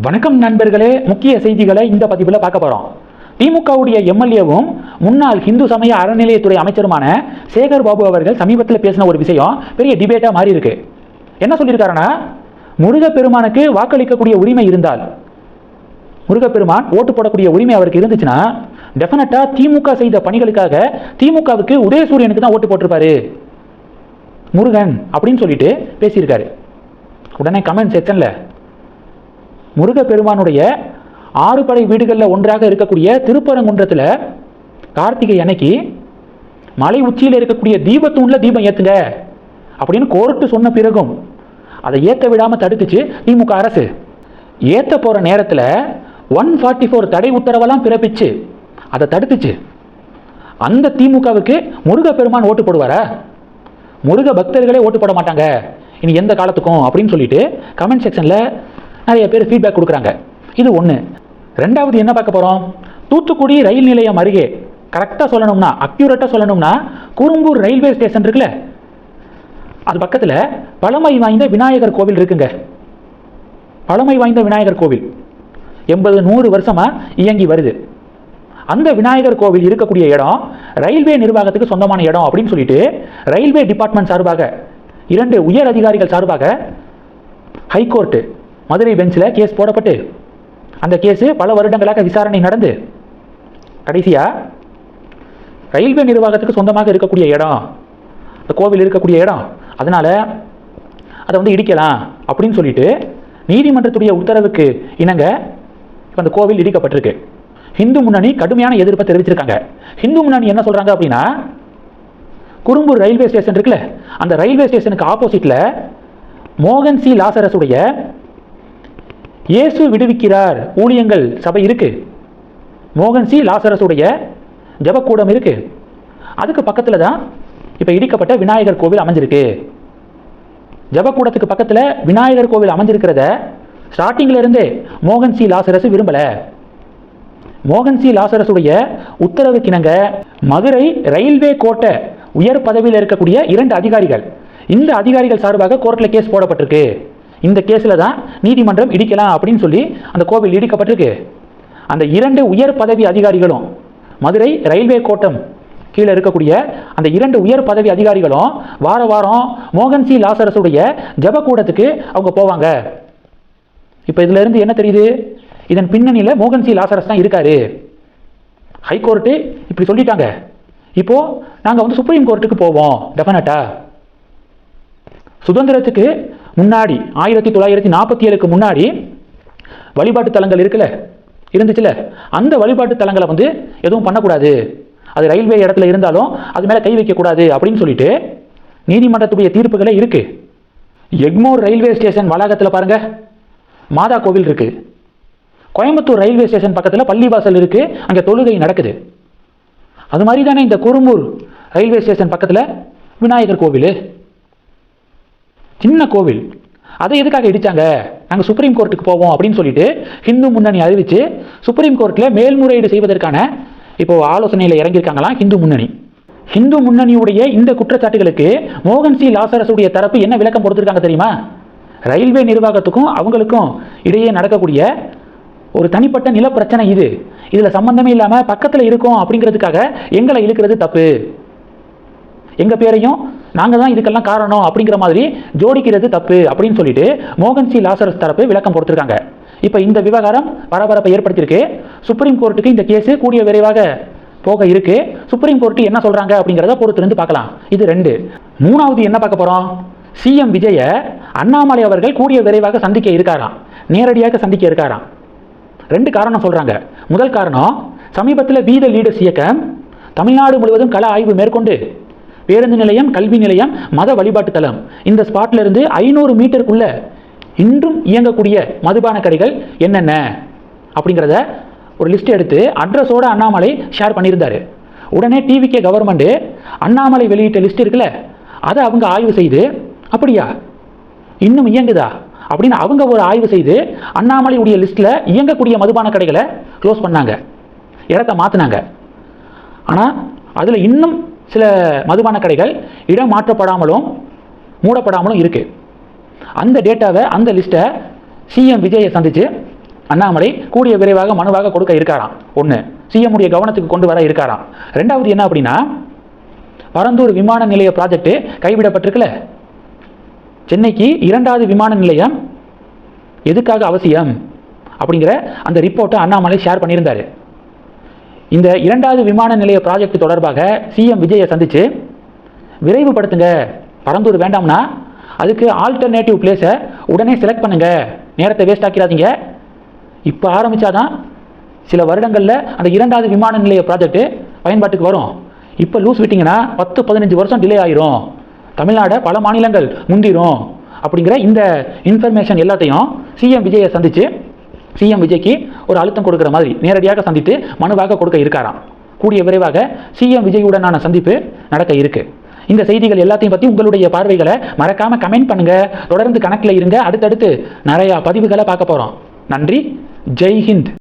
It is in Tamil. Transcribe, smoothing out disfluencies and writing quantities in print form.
வணக்கம் நண்பர்களே, முக்கிய செய்திகளை இந்த பதிவில் பார்க்க போறோம். திமுகவுடைய எம்எல்ஏவும் முன்னாள் இந்து சமய அறநிலையத்துறை அமைச்சருமான சேகர் பாபு அவர்கள் சமீபத்தில் பேசின ஒரு விஷயம் பெரிய டிபேட்டா மாறி இருக்கு. என்ன சொல்லியிருக்காருன்னா, முருகப்பெருமானுக்கு வாக்களிக்கக்கூடிய உரிமை இருந்தால், முருகப்பெருமான் ஓட்டு போடக்கூடிய உரிமை அவருக்கு இருந்துச்சுன்னா டெஃபினட்டா திமுக செய்த பணிகளுக்காக திமுகவுக்கு உதயசூரியனுக்கு தான் ஓட்டு போட்டிருப்பாரு முருகன் அப்படின்னு சொல்லிட்டு பேசியிருக்காரு. உடனே கமெண்ட் செக்ஷன்ல முருகப்பெருமானுடைய 6 படை வீடுகளில் ஒன்றாக இருக்கக்கூடிய திருப்பரங்குன்றத்தில் கார்த்திகை அன்னைக்கு மலை உச்சியில் இருக்கக்கூடிய தீபத்தூண்ல தீபம் ஏற்றுங்க அப்படின்னு கோர்ட்டு சொன்ன பிறகும் அதை ஏற்ற விடாமல் தடுத்துச்சு திமுக அரசு. ஏற்ற போகிற நேரத்தில் 144 தடை உத்தரவெல்லாம் பிறப்பிச்சு அதை தடுத்துச்சு. அந்த திமுகவுக்கு முருகப்பெருமான் ஓட்டு போடுவாரா? முருக பக்தர்களே ஓட்டு போட மாட்டாங்க இனி எந்த காலத்துக்கும் அப்படின்னு சொல்லிட்டு கமெண்ட் செக்ஷனில் நிறைய பேர் ஃபீட்பேக் கொடுக்குறாங்க. இது ஒன்று. ரெண்டாவது என்ன பார்க்க போகிறோம், தூத்துக்குடி ரயில் நிலையம் அருகே கரெக்டாக சொல்லணும்னா, அக்யூரேட்டாக சொல்லணும்னா, குறும்பூர் ரயில்வே ஸ்டேஷன் இருக்குல்ல, அது பக்கத்தில் பழமை வாய்ந்த விநாயகர் கோவில் இருக்குங்க. பழமை வாய்ந்த விநாயகர் கோவில் 80-100 வருஷமாக இயங்கி வருது. அந்த விநாயகர் கோவில் இருக்கக்கூடிய இடம் ரயில்வே நிர்வாகத்துக்கு சொந்தமான இடம் அப்படின்னு சொல்லிட்டு ரயில்வே டிபார்ட்மெண்ட் சார்பாக 2 உயர் அதிகாரிகள் சார்பாக ஹைகோர்ட்டு மதுரை பெஞ்சில் கேஸ் போடப்பட்டு அந்த கேஸு பல வருடங்களாக விசாரணை நடந்து கடைசியாக ரயில்வே நிர்வாகத்துக்கு சொந்தமாக இருக்கக்கூடிய இடம், இந்த கோவில் இருக்கக்கூடிய இடம், அதனால் அதை இடிக்கலாம் அப்படின்னு சொல்லிட்டு நீதிமன்றத்துடைய உத்தரவுக்கு இணங்க இப்போ அந்த கோவில் இடிக்கப்பட்டிருக்கு. இந்து முன்னணி கடுமையான எதிர்ப்பை தெரிவிச்சிருக்காங்க. இந்து முன்னணி என்ன சொல்கிறாங்க அப்படின்னா, குறும்பூர் ரயில்வே ஸ்டேஷன் இருக்குல்ல, அந்த ரயில்வே ஸ்டேஷனுக்கு ஆப்போசிட்டில் மோகன் சி லாசரஸுடைய இயேசு விடுவிக்கிறார் ஊழியங்கள் சபை இருக்கு. மோகன் சி லாசரஸுடைய ஜபக்கூடம் இருக்கு. அதுக்கு பக்கத்தில் தான் இப்போ இடிக்கப்பட்ட விநாயகர் கோவில் அமைஞ்சிருக்கு. ஜபக்கூடத்துக்கு பக்கத்தில் விநாயகர் கோவில் அமைஞ்சிருக்கிறத ஸ்டார்டிங்ல இருந்தே மோகன் சி லாசரஸ் விரும்பல. மோகன் சி லாசரஸுடைய உத்தரவுக்கிணங்க மதுரை ரயில்வே கோட்டை உயர் பதவியில் இருக்கக்கூடிய 2 அதிகாரிகள், இந்த அதிகாரிகள் சார்பாக கோர்ட்டில் கேஸ் போடப்பட்டிருக்கு. இந்த கேஸில் தான் நீதிமன்றம் இடிக்கலாம் அப்படின்னு சொல்லி அந்த கோவில் இடிக்கப்பட்டிருக்கு. அந்த 2 உயர் பதவி அதிகாரிகளும், மதுரை ரயில்வே கோட்டம் கீழே இருக்கக்கூடிய அந்த 2 உயர் பதவி அதிகாரிகளும் வாரம் மோகன் சி லாசரஸுடைய ஜபக்கூடத்துக்கு அவங்க போவாங்க. இப்போ இதுல இருந்து என்ன தெரியுது, இதன் பின்னணியில் மோகன் சி லாசரஸ் தான் இருக்காரு. ஹைகோர்ட்டு இப்படி சொல்லிட்டாங்க. இப்போ நாங்கள் சுப்ரீம் கோர்ட்டுக்கு போவோம். டெஃபினட்டா சுதந்திரத்துக்கு முன்னாடி 1947க்கு முன்னாடி வழிபாட்டு தலங்கள் இருக்குல்ல, இருந்துச்சுல, அந்த வழிபாட்டு தலங்களை எதுவும் பண்ணக்கூடாது, அது ரயில்வே இடத்துல இருந்தாலும் அது மேலே கை வைக்கக்கூடாது அப்படின்னு சொல்லிட்டு நீதிமன்றத்துடைய தீர்ப்புகளே இருக்கு. எக்மோர் ரயில்வே ஸ்டேஷன் வளாகத்தில் பாருங்க மாதா கோவில் இருக்கு. கோயம்புத்தூர் ரயில்வே ஸ்டேஷன் பக்கத்தில் பள்ளிவாசல் இருக்கு, அங்கே தொழுகை நடக்குது. அது மாதிரி தானே இந்த குறும்பூர் ரயில்வே ஸ்டேஷன் பக்கத்தில் விநாயகர் கோவில், சின்ன கோவில். அதை எதுக்காக இடிச்சாங்க, நாங்கள் சுப்ரீம் கோர்ட்டுக்கு போவோம் அப்படின்னு சொல்லிட்டு இந்து முன்னணி அறிவிச்சு சுப்ரீம் கோர்ட்டில் மேல்முறையீடு செய்வதற்கான இப்போ ஆலோசனையில் இறங்கியிருக்காங்களாம் இந்து முன்னணி. இந்து முன்னணியுடைய இந்த குற்றச்சாட்டுகளுக்கு மோகன் சி லாசரஸுடைய தரப்பு என்ன விளக்கம் கொடுத்துருக்காங்க தெரியுமா? ரயில்வே நிர்வாகத்துக்கும் அவங்களுக்கும் இடையே நடக்கக்கூடிய ஒரு தனிப்பட்ட நில பிரச்சனை இது, இதில் சம்பந்தமே இல்லாமல் பக்கத்தில் இருக்கோம் அப்படிங்கிறதுக்காக எங்களை இழுக்கிறது தப்பு, எங்கள் பேரையும் நாங்கள் தான் இதுக்கெல்லாம் காரணம் அப்படிங்கிற மாதிரி ஜோடிக்கிறது தப்பு அப்படின்னு சொல்லிட்டு மோகன் சி லாசரஸ் தரப்பு விளக்கம் கொடுத்துருக்காங்க. இப்போ இந்த விவகாரம் பரபரப்பை ஏற்படுத்தியிருக்கு. சுப்ரீம் கோர்ட்டுக்கு இந்த கேஸு கூடிய விரைவாக போக இருக்கு. சுப்ரீம் கோர்ட்டு என்ன சொல்றாங்க அப்படிங்கிறத பொறுத்திருந்து பார்க்கலாம். இது 2. 3வது என்ன பார்க்க போறோம், சிஎம் விஜய அண்ணாமலை அவர்கள் கூடிய விரைவாக சந்திக்க இருக்காராம், நேரடியாக சந்திக்க இருக்காராம். 2 காரணம் சொல்றாங்க. முதல் காரணம், சமீபத்தில் பி த லீடர்ஸ் இயக்கம் தமிழ்நாடு முழுவதும் கள ஆய்வு மேற்கொண்டு பேருந்து நிலையம், கல்வி நிலையம், மத வழிபாட்டு தலம், இந்த ஸ்பாட்ல இருந்து 500 மீட்டருக்குள்ள இன்றும் இயங்கக்கூடிய மதுபான கடைகள் என்னென்ன அப்படிங்கிறத ஒரு லிஸ்ட் எடுத்து அட்ரஸோட அண்ணாமலை ஷேர் பண்ணியிருந்தாரு. உடனே டிவிகே கவர்மெண்ட் அண்ணாமலை வெளியிட்ட லிஸ்ட் இருக்குல்ல, அதை அவங்க ஆய்வு செய்து, அப்படியா இன்னும் இயங்குதா அப்படின்னு அவங்க ஒரு ஆய்வு செய்து அண்ணாமலையுடைய லிஸ்ட்ல இயங்கக்கூடிய மதுபான கடைகளை க்ளோஸ் பண்ணாங்க, இடத்தை மாற்றினாங்க. ஆனால் அதில் இன்னும் சில மதுபான கடைகள் இடம் மாற்றப்படாமலும் மூடப்படாமலும் இருக்கு. அந்த டேட்டாவை, அந்த லிஸ்ட்டை சிஎம் விஜயை சந்தித்து அண்ணாமலை கூடிய விரைவாக மனுவாக கொடுக்க இருக்காராம். ஒன்று, சிஎம் உடைய கவனத்துக்கு கொண்டு வர இருக்காராம். ரெண்டாவது என்ன அப்படின்னா, பரந்தூர் விமான நிலைய ப்ராஜெக்ட் கைவிடப்பட்டிருக்குல்ல, சென்னைக்கு 2வது விமான நிலையம் எதுக்காக அவசியம் அப்படிங்கிற அந்த ரிப்போர்ட்டை அண்ணாமலை ஷேர் பண்ணியிருந்தாரு. இந்த 2வது விமான நிலைய ப்ராஜெக்ட் தொடர்பாக சிஎம் விஜயை சந்திச்சு விரைவுபடுத்துங்க, பரந்தூர் வேண்டாம்னா அதுக்கு ஆல்டர்னேட்டிவ் பிளேஸை உடனே செலக்ட் பண்ணுங்க, நேரத்தை வேஸ்ட் ஆக்கிறாதீங்க, இப்போ ஆரம்பித்தாதான் சில வருடங்களில் அந்த 2வது விமான நிலைய ப்ராஜெக்ட் பயன்பாட்டுக்கு வரும். இப்போ லூஸ் விட்டிங்கன்னா 10-15 வருஷம் டிலே ஆயிரும், தமிழ்நாடு பல மாநிலங்கள் முந்திரும் அப்படிங்கிற இந்த இன்ஃபர்மேஷன் எல்லாத்தையும் சிஎம் விஜயை சந்தித்து சிஎம் விஜய்க்கு ஒரு அழுத்தம் கொடுக்குற மாதிரி நேரடியாக சந்தித்து மனுவாக கொடுக்க இருக்காராம். கூடிய விரைவாக சிஎம் விஜயுடனான சந்திப்பு நடக்க இருக்கு. இந்த செய்திகள் எல்லாத்தையும் பற்றி உங்களுடைய பார்வைகளை மறக்காமல் கமெண்ட் பண்ணுங்க. தொடர்ந்து கணக்கில் இருங்க. அடுத்தடுத்து நிறையா பதிவுகளை பார்க்க போகிறோம். நன்றி. ஜெய் ஹிந்த்.